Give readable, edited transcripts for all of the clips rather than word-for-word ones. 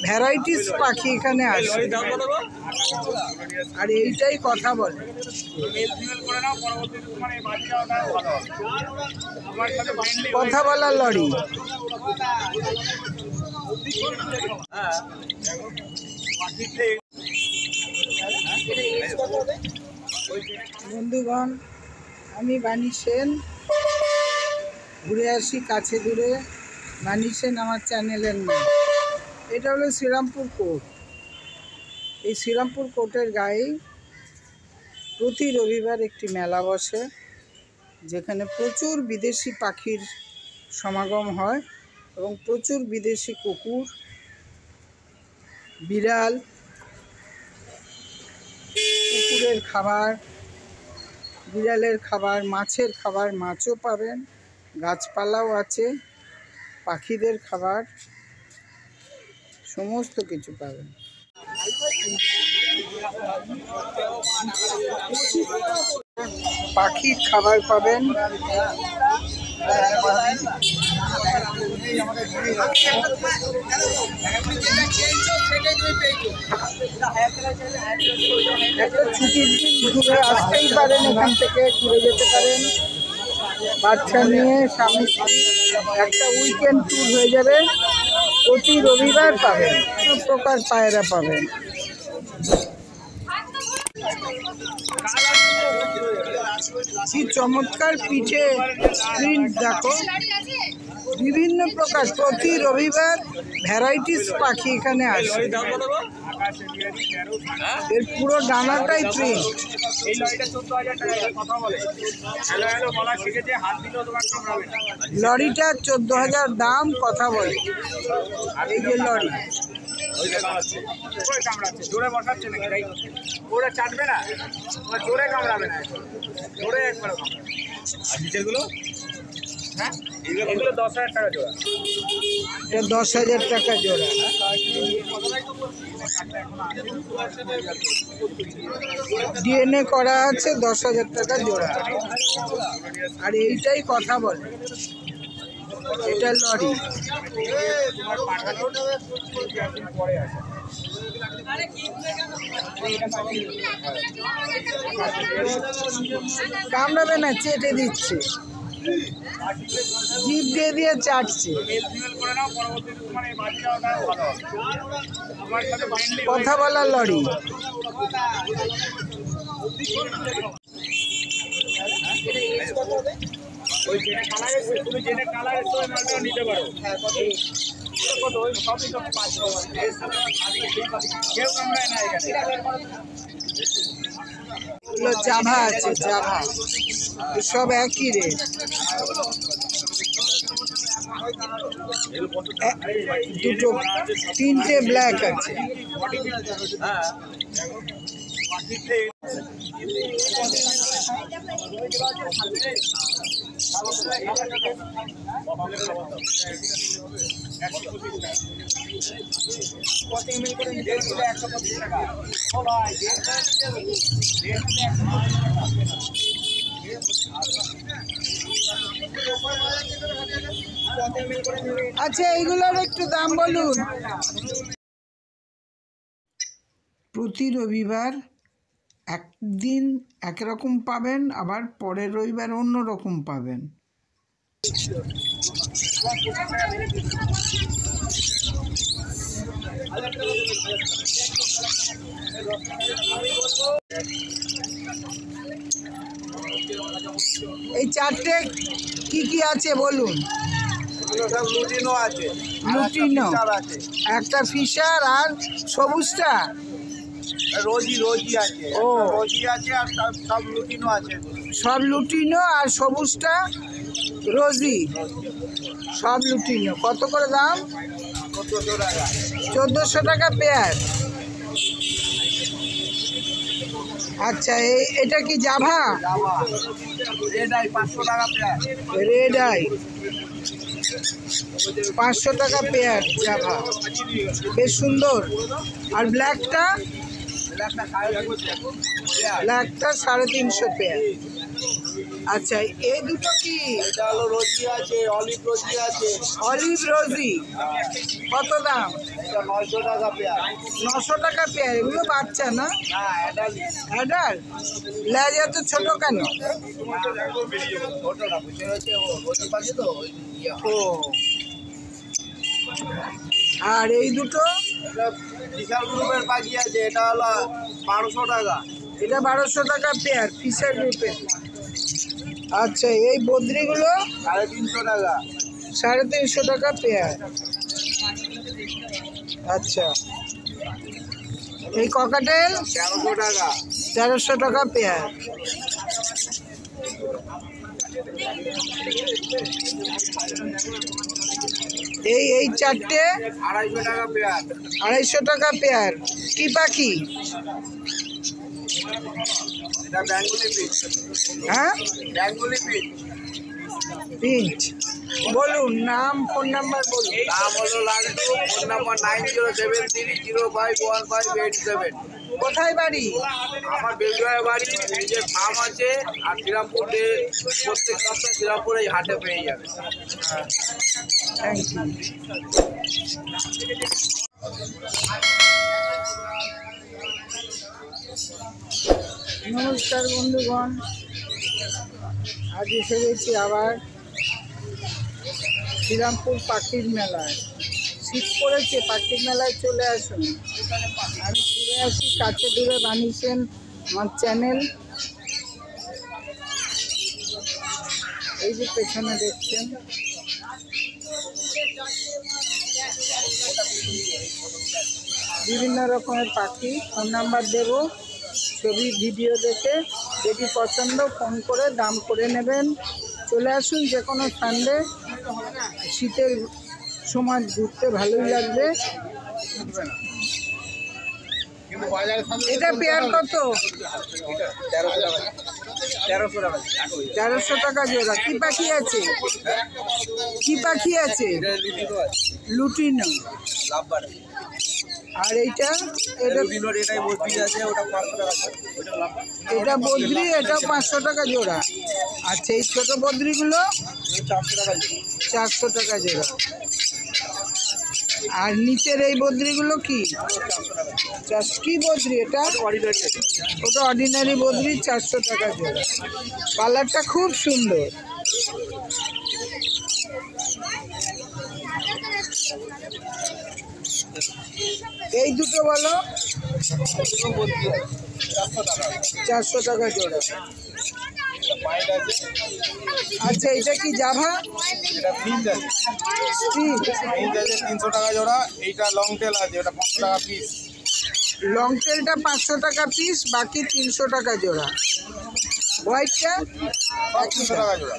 Varieties পাখি এখানে আসে আর এইটাই কথা বলে। কথা বলার লরি। বন্ধুগণ, আমি বাণী সেন, ঘুরে আসি কাছে দূরে। বাণী সেন আমার চ্যানেলের নাম। এটা হলো শ্রীরামপুর কোর্ট। এই শ্রীরামপুর কোর্টের গায়ে প্রতি রবিবার একটি মেলা বসে, যেখানে প্রচুর বিদেশি পাখির সমাগম হয় এবং প্রচুর বিদেশি কুকুর, বিড়াল, কুকুরের খাবার, বিড়ালের খাবার, মাছের খাবার, মাছও পাবেন, গাছপালাও আছে, পাখিদের খাবার, সমস্ত কিছু পাবেন। পাখির খাবার পাবেন, একটা ছুটির দিন ঘুরে আসতেই পারেন, এখান থেকে ঘুরে যেতে পারেন বাচ্চা নিয়ে, স্বামী একটা উইকেন্ড ট্যুর হয়ে যাবে। প্রতি রবিবার পাবেন, সব প্রকার পায়রা পাবেন। কি চমৎকার পিঠে প্রিন্ট দেখো, বিভিন্ন প্রকার। প্রতি রবিবার ভ্যারাইটিস পাখি এখানে আসে। এর পুরো ডানাটাই প্রিন্ট। লরিটা 14,000 দাম, কথা বলে। এই যে লরি, জোরে বসাচ্ছে নাকি তাই ওরা চাটবে না, জোরে কামড়াবে না, জোরে একবার। আর নিচেরগুলো হ্যাঁ এগুলো 10,000 টাকা জোড়া। এটা 10,000 টাকা জোড়া। ডিএনএ করা আছে, 10,000 টাকা জোড়া। আর এইটাই কথা বলে। এটা লরি। কামড়াবে না, চেটে দিচ্ছে, জিভ দিয়ে দিয়ে চাটছে। কথা বলার লরি। ওই যেটা কালার এসছে, তুমি যেটা কালার এসছে ওই মালটাও নিতে পারো। কত ওই সবই তো 500 কেউ কামড়ায় না এখানে। জাভা আছে, জাভা, সব একই রেট। দুটো, তিনটে ব্ল্যাক আছে। আচ্ছা, এইগুলোর একটু দাম বলুন। প্রতি রবিবার একদিন একরকম পাবেন, আবার পরের রবিবার অন্য রকম পাবেন। এই চারটে কি কি আছে বলুন? লুটিনো আছে, লুটিনো, একটা ফিশার, আর সবুজটা রোজি আছে। ও রোজি আছে, আর সব লুটিনো আছে। সব লুটিনো, আর সবুজটা রোজি, সব লুটিনো। কত করে দাম? 1400 টাকা। 1400 টাকা পেয়ার। আচ্ছা, এটা কি জাভা? রেড আই 500 টাকা পেয়ার। রেড আই 500 টাকা পেয়ার জাভা, বেশ সুন্দর। আর ব্ল্যাকটা? ব্ল্যাকটা 350 পেয়ার। আচ্ছা, এই দুটো কি? এটা হলো রোজি আছে, অলিভ রোজি আছে। অলিভ রোজি কত দাম? এটা 900 টাকা পেয়ার। 900 টাকা পেয়ার। এগুলো বাচ্চা না? হ্যাঁ, অ্যাডাল্ট। অ্যাডাল? লেজ এত ছোট কেন? ওটা না, বুঝতে হচ্ছে রোজি পাখি তো ওই ইয়ে। ও, আর এই দুটো? এটা বিশাল গ্রুপের পাখি আছে, এটা হলো 1200 টাকা। এটা 1200 টাকা পেয়ার, ফিশার গ্রুপের। আচ্ছা, এই বদ্রিগুলো? 350 টাকা। 350 টাকা পেয়ার। আচ্ছা, এই ককাটেল? 1300 টাকা। 1300 টাকা পেয়ার। এই চারটে? 250 টাকা পেয়ার। 250 টাকা পেয়ার। কি পাখি? এটা বেঙ্গলি পিচ। হ্যাঁ, বেঙ্গলি পিচ। পিঞ্চ। বলুন নাম, ফোন নাম্বার বলুন। নাম হলো লাল্টু, ফোন নাম্বার 9073051587। কোথায় বাড়ি? আমার বেলগড়ায় বাড়ি, নিজের ফার্ম আছে, আর শ্রীরামপুরে প্রত্যেক সপ্তাহে শ্রীরামপুরে এই হাটে পেয়ে যাবে। Thank you. নমস্কার বন্ধুগণ, আজ এসে গেছি আবার শ্রীরামপুর পাখির মেলায়। শীত পড়েছে, পাখির মেলায় চলে আসুন। আমি ঘুরে আসি কাছে দূরে বানিয়েছেন আমার চ্যানেল। এই যে পেছনে দেখছেন, বিভিন্ন রকমের পাখি। ফোন নাম্বার দেবো, ছবি ভিডিও দেখে যেটি পছন্দ ফোন করে দাম করে নেবেন। চলে আসুন যে কোনো সানডে, শীতের সময় ঘুরতে ভালোই লাগবে। এটা পেয়ার কত? 1300 টাকা জোড়া। কি পাখি আছে? কি পাখি আছে? লুটিনো। আর এইটা? এটা এটা বদ্রি, এটাও 500 টাকা জোড়া। আচ্ছা, এই ছোট বদ্রিগুলো? 400 টাকা জোড়া। আর নিচের এই বদ্রিগুলো কি? কি বদ্রি এটা? ওটা অর্ডিনারি বদ্রি, 400 টাকা জোড়া। কালারটা খুব সুন্দর। এই দুটো বলো? 400 টাকা জোড়া। আচ্ছা, এটা কি জাভা? এটা ফিঞ্চ আছে, ফিঞ্চ আছে 300 টাকা জোড়া। এইটা লং টেল আছে, এটা 500 টাকা পিস। লং টেলটা 500 টাকা পিস, বাকি 300 টাকা জোড়া। হোয়াইটটা? 300 টাকা জোড়া।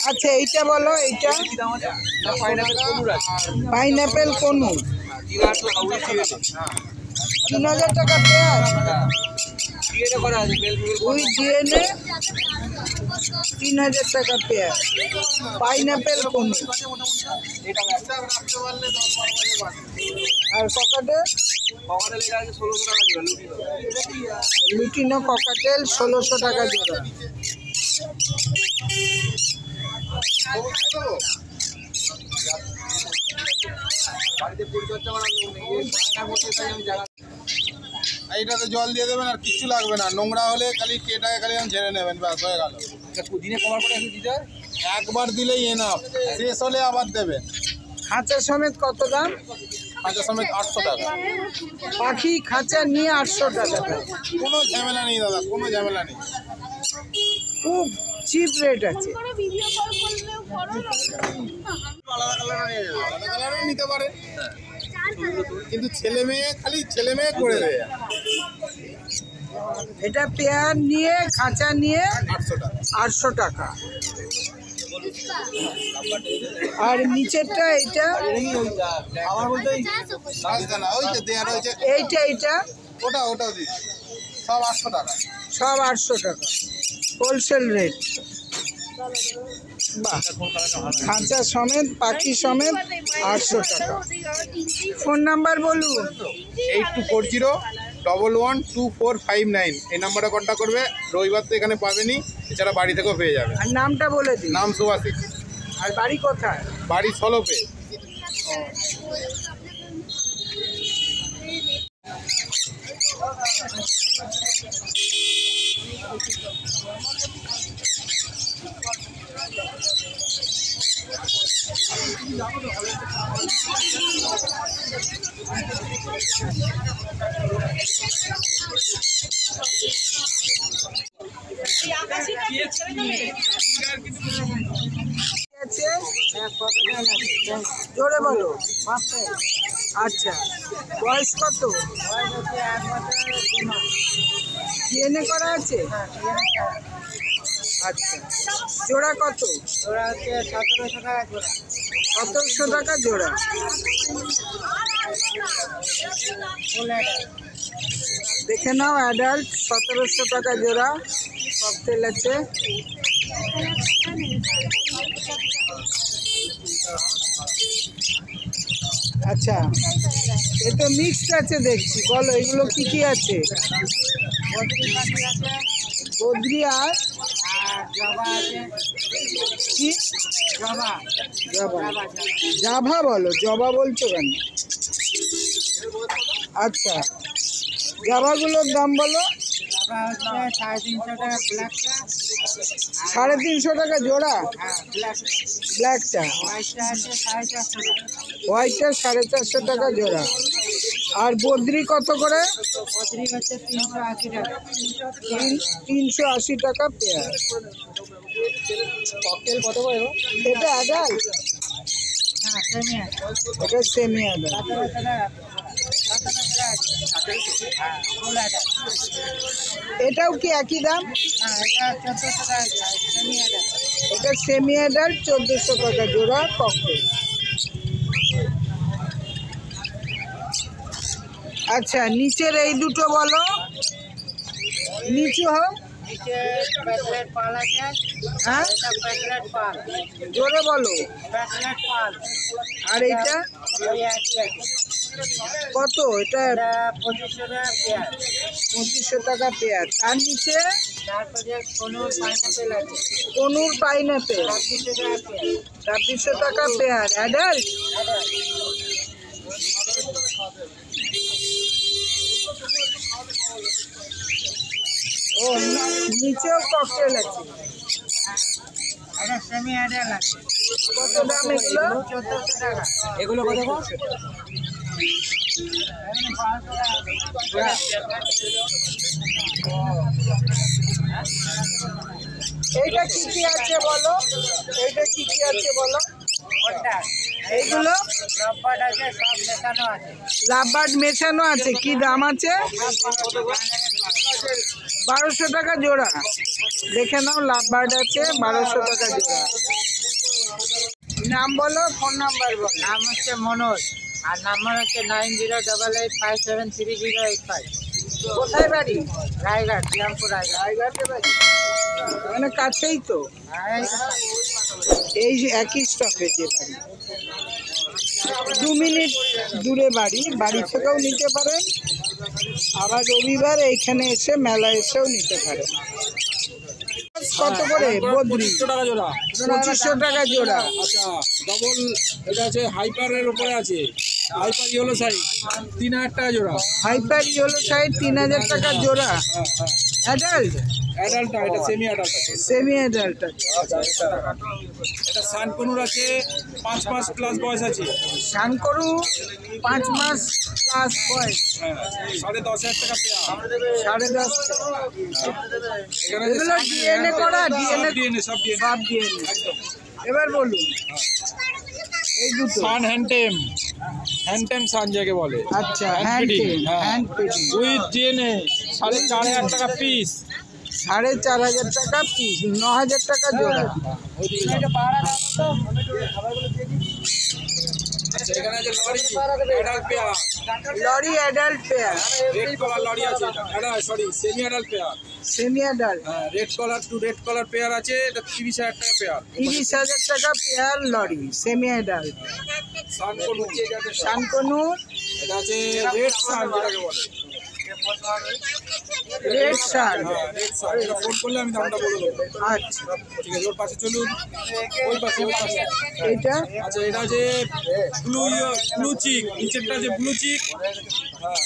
আচ্ছা, এইটা বলো? এইটা পাইনাপেল কোনু, 3000 টাকা পেয়ার। ওই ডিএনএ 3000 টাকা পেয়ার। পাইনাপেল কোনু। আর ককাটেল? লুটিনো ককাটেল 1600 টাকা জোড়া। এইটাতে জল দিয়ে দেবেন, আর কিচ্ছু লাগবে না। নোংরা হলে খালি কেটাকে খালি ঝেড়ে নেবেন, ব্যাস হয়ে গেল। দিনে কভার করে দিতে একবার দিলেই এনাফ, শেষ হলে আবার দেবেন। খাঁচা সমেত কত দাম? খাঁচা সমেত 800 টাকা। পাখি খাঁচা নিয়ে 800 টাকা। কোনো ঝামেলা নেই দাদা, কোনো ঝামেলা নেই, খুব চিপ রেট আছে। আলাদা কালারও নিতে পারেন, কিন্তু ছেলে মেয়ে খালি ছেলে মেয়ে করে দেয়। এটা পেয়ার নিয়ে খাঁচা নিয়ে 800 টাকা। 800 টাকা। আর নিচেরটা এইটা? আমার বলতে ওই যে দেয়া রয়েছে, এইটা ওটাও দিচ্ছি, সব 800 টাকা। সব 800 টাকা হোলসেল রেট। বাহ, খাঁচা সমেত পাখি সমেত 800 টাকা। ফোন নাম্বার বলুন। 8240 112459 এই নাম্বারে কন্ট্যাক্ট করবে। রবিবার তো এখানে পাবেনি, এছাড়া বাড়ি থেকেও পেয়ে যাবে। আর নামটা বলে দিন। নাম সুভাষিস। আর বাড়ি কোথায়? বাড়ি সলপে। জোরে বলো। আচ্ছা, বয়স কত? ডিএনএ করা আছে? আচ্ছা, জোড়া কত? 1700 টাকা জোড়া। দেখে নাও, অ্যাডাল্ট 1700 টাকা জোড়া। ককটেল আছে। আচ্ছা, এ তো মিক্সড আছে দেখছি, বলো এগুলো কি কি আছে? বদ্রি আর কি? জাভা বলো, জবা বলছো কেন? আচ্ছা, জাভাগুলোর দাম বলো। 350 টাকা জোড়া। ব্ল্যাকটা, হোয়াইটটা 450 টাকা জোড়া। আর বদ্রি কত করে? 380 টাকা পেয়ার। ককটেল কত করে? এটা অ্যাডাল্ট, এটা সেমি অ্যাডাল্ট। এটাও কি একই দাম? এটা সেমি অ্যাডাল্ট 1400 টাকা জোড়া ককটেল। আচ্ছা, নিচের এই দুটো বলো। নিচু হোক। হ্যাঁ, জোরে বলো। আর এইটা কত? এটা 2500 টাকা পেয়ার। তার নিচে কনুর পাইনাপেল 2600 টাকা পেয়ার। অ্যাডাল্ট? ও, নিচেও ককটেল আছে। কত দাম এগুলো? 1400 টাকা। এগুলো কত? এইটা কি কি আছে বলো? এইটা কি কি আছে বলো? এইগুলো লাভবার্ড মেশানো আছে। কি দাম আছে? 1200 টাকা জোড়া। দেখে নাও, লাভবার্ড আছে 1200 টাকা জোড়া। নাম বলো, ফোন নাম্বার বলো। নাম হচ্ছে মনোজ, আর নাম্বার হচ্ছে 9088573085। কোথায় বাড়ি? রায়গড়, শ্রীরামপুর রায়গড়। রায়গড়ে বাড়ি, মানে কাছেই তো। এই যে একই স্টপেজে বাড়ি, 2 মিনিট দূরে বাড়ি। বাড়ি থেকেও নিতে পারেন, আবার রবিবার এইখানে এসে মেলা এসেও নিতে পারেন। কত করে বদ্রি? 2500 টাকা জোড়া। 2500 টাকা জোড়া। আচ্ছা, ডবল এটা আছে হাইপারের উপরে আছে। হাইপার ইয়েলো সাইজ 3000 টাকা জোড়া। হাইপার ইয়েলো সাইড 3000 টাকা জোড়া। অ্যাডাল্ট? অ্যাডাল্ট, এটা সেমি অ্যাডাল্ট আছে। সেমি অ্যাডাল্ট আছে। এটা সানকনুর আছে, 5 মাস প্লাস বয়স আছে। শানকরু 5 মাস প্লাস বয়স। হ্যাঁ, 10,500 টাকা পেয়ার। 10.5 এখানে এগুলো ডিএনএ করা? ডিএনএ ডিএনএ সব ডিএনএ। সব ডিএনএ। এবার বলুন এই দুটো। সান হ্যান্ডটেম সান যাকে বলে। আচ্ছা, হ্যান্ড ফিডিং, হ্যাঁ। হ্যান্ড ফিডিং উইথ ডিএনএ 4,500 টাকা পিস। 4,500 টাকা পিস, 9,000 টাকা জোড়া। আচ্ছা, এখানে আছে lory adult pair. Lory adult pair. Red collar lory আছে, এটা sorry semi adult pair. Semi adult হ্যাঁ, red collar two red collar pair আছে, এটা 30,000 টাকা পেয়ার। 30,000 টাকা পেয়ার লরি সেমি অ্যাডাল্ট। সানকনুর শানকনু এটা আছে রেড সান যেটাকে বলে। Red shirt. ফোন করলে আমি দামটা বলে দেবো। আচ্ছা, ঠিক আছে, ওর পাশে চলুন, ওই পাশে। এইটা আচ্ছা, এটা যে ব্লু চিক, নিচেরটা যে ব্লু চিক,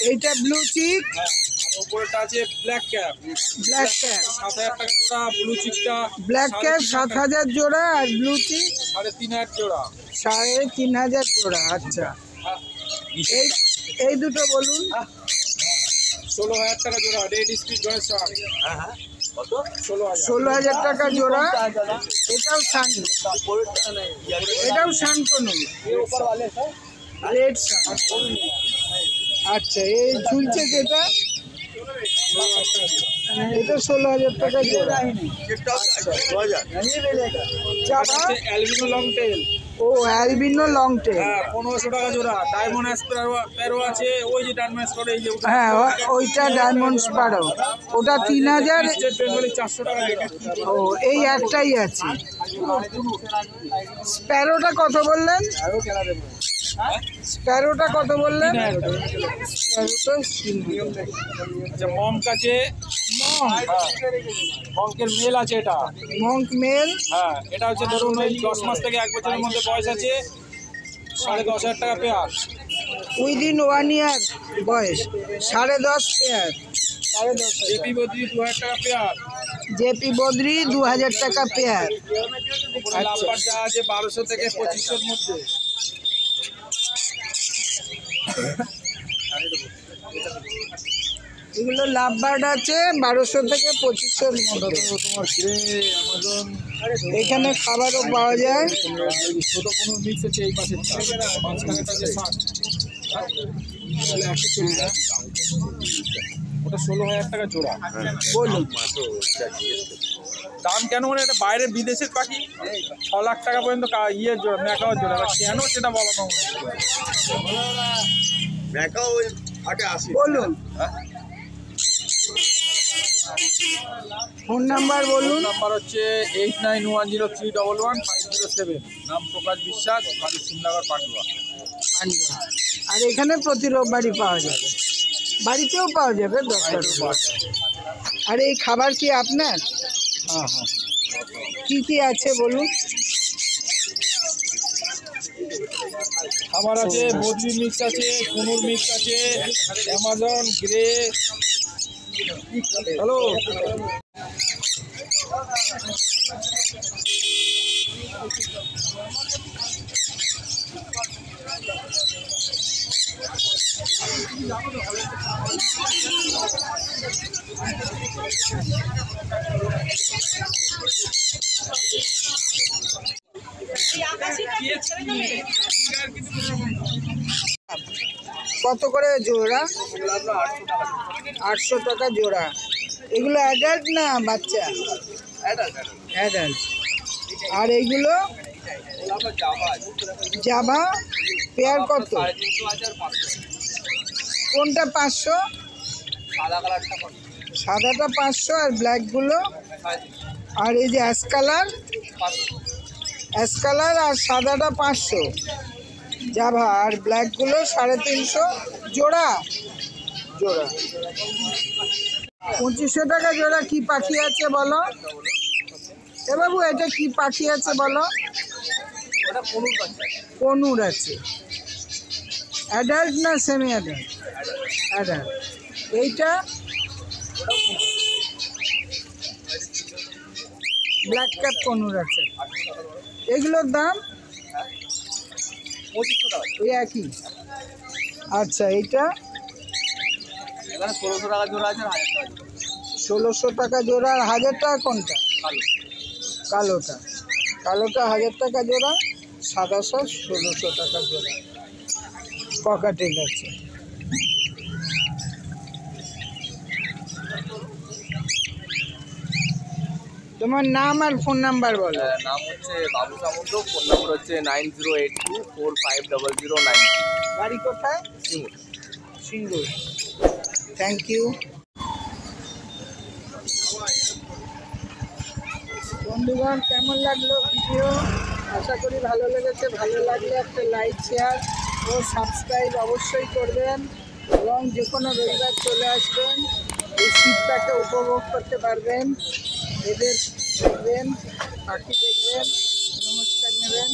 এইটা ব্লু চিক, আর ওপরেরটা আছে ব্ল্যাক ক্যাপ। Black cap. 7,000 টাকা জোড়া, ব্লু চিকটা ব্ল্যাক ক্যাপ 7,000 জোড়া আর ব্লু চিক 3,500 জোড়া। 3,500 জোড়া। আচ্ছা, এই দুটো বলুন। 16,000 টাকা জোড়া, রেড স্পিড জয়েন্ট শার্ট। কত? 16,000। 16,000 টাকা জোড়া। এটাও শান, এটাও শানকনু রেড শান। আচ্ছা, এই ঝুলছে যেটা, এটা 16,000 টাকা জোড়া। জাভা, অ্যালবিনো লং টেল, ও অ্যালবিনো লং টেল। 1500 টাকা জোড়া। ডায়মন্ড স্প্যারো আছে, ওই যে ডায়মন্ড স্প্যারো, এই যে ওটা। হ্যাঁ, ওইটা ডায়মন্ড স্পারো, ওটা 3,000। স্টেট বেঙ্গলি 400 টাকা জোড়া। ও, এই একটাই আছে। স্প্যারোটা কত বললেন? স্প্যারোটা কত বললেন? স্প্যারোটা 3,000। আচ্ছা, মঙ্ক আছে, মঙ্কের মেল আছে এটা। মঙ্ক মেল, হ্যাঁ, এটা হচ্ছে ধরুন ওই 10 মাস থেকে 1 বছরের মধ্যে বয়স আছে, 10,500 টাকা পেয়ার। উইদিন 1 ইয়ার বয়স, 10.5 পেয়ার। 10.5। জেপি বদ্রি 2,000 টাকা পেয়ার। জেপি বদ্রি 2,000 টাকা পেয়ার। উপরে লাম্বার যা আছে 1200 থেকে 2500 মধ্যে। এগুলো লাভ বার্ড আছে 1200 থেকে 2500 মধ্যে। এখানে খাবারও পাওয়া যায়। ছোট কোনো মিক্স আছে এই পাশে, মাঝখানেটা যে শার্ট, ওটা 16,000 টাকা জোড়া। বলুন। দাম কেন, মানে এটা বাইরের বিদেশের পাখি, 6 লাখ টাকা পর্যন্ত ইয়ের জোড়া, ম্যাকাওয়ার জোড়া। এবার কেন সেটা বলা বলুন, ফোন নাম্বার বলুন। নাম্বার হচ্ছে 8910311507। নাম প্রকাশ বিশ্বাস, বাড়ি সিমলাগড়, পান্ডুয়া। পান্ডুয়া। আর এখানে প্রতি রোববারই পাওয়া যাবে, বাড়িতেও পাওয়া যাবে দরকার হলে। আর এই খাবার কি আপনার? হ্যাঁ হ্যাঁ, কি কি আছে বলুন। আমার আছে বদ্রি মিক্স আছে, কুনুর মিক্স আছে, অ্যামাজন গ্রে। হ্যালো, কত করে জোড়া? 800 টাকা জোড়া। এগুলো অ্যাডাল্ট না বাচ্চা? অ্যাডাল্ট। আর এইগুলো জাভা পেয়ার কত? কোনটা 500? সাদাটা 500 আর ব্ল্যাকগুলো? আর এই যে অ্যাশ কালার আর সাদাটা 500 জাভা, আর ব্ল্যাকগুলো 350 জোড়া। 2500 টাকা জোড়া। কি পাখি আছে বলো এ বাবু, এটা কি পাখি আছে বলো? কনুর আছে। অ্যাডাল্ট না সেমি অ্যাডাল্ট? অ্যাডাল্ট। এইটা ব্ল্যাক ক্যাপ কনুর আছে। এগুলোর দাম ওই একই। আচ্ছা, এইটা 1600 টাকা জোড়া আছে, 1600 টাকা জোড়া। আর 1000 টাকা কোনটা? কালোটা 1000 টাকা জোড়া। সাদা সব 1600 টাকা জোড়া। ককাটেল আছে। তোমার নাম আর ফোন নাম্বার বলো। নাম হচ্ছে বাবু সামন্ত, ফোন নম্বর হচ্ছে 9082450093। বাড়ি কোথায়? সিঙ্গুর। Thank you. বন্ধুগণ, কেমন লাগলো ভিডিও? আশা করি ভালো লেগেছে। ভালো লাগলে একটা লাইক, শেয়ার ও সাবস্ক্রাইব অবশ্যই করবেন। এবং যে কোনো রবিবার চলে আসবেন, এই শীতটাকে উপভোগ করতে পারবেন। এদের দেখবেন, পাখি দেখবেন, নমস্কার নেবেন।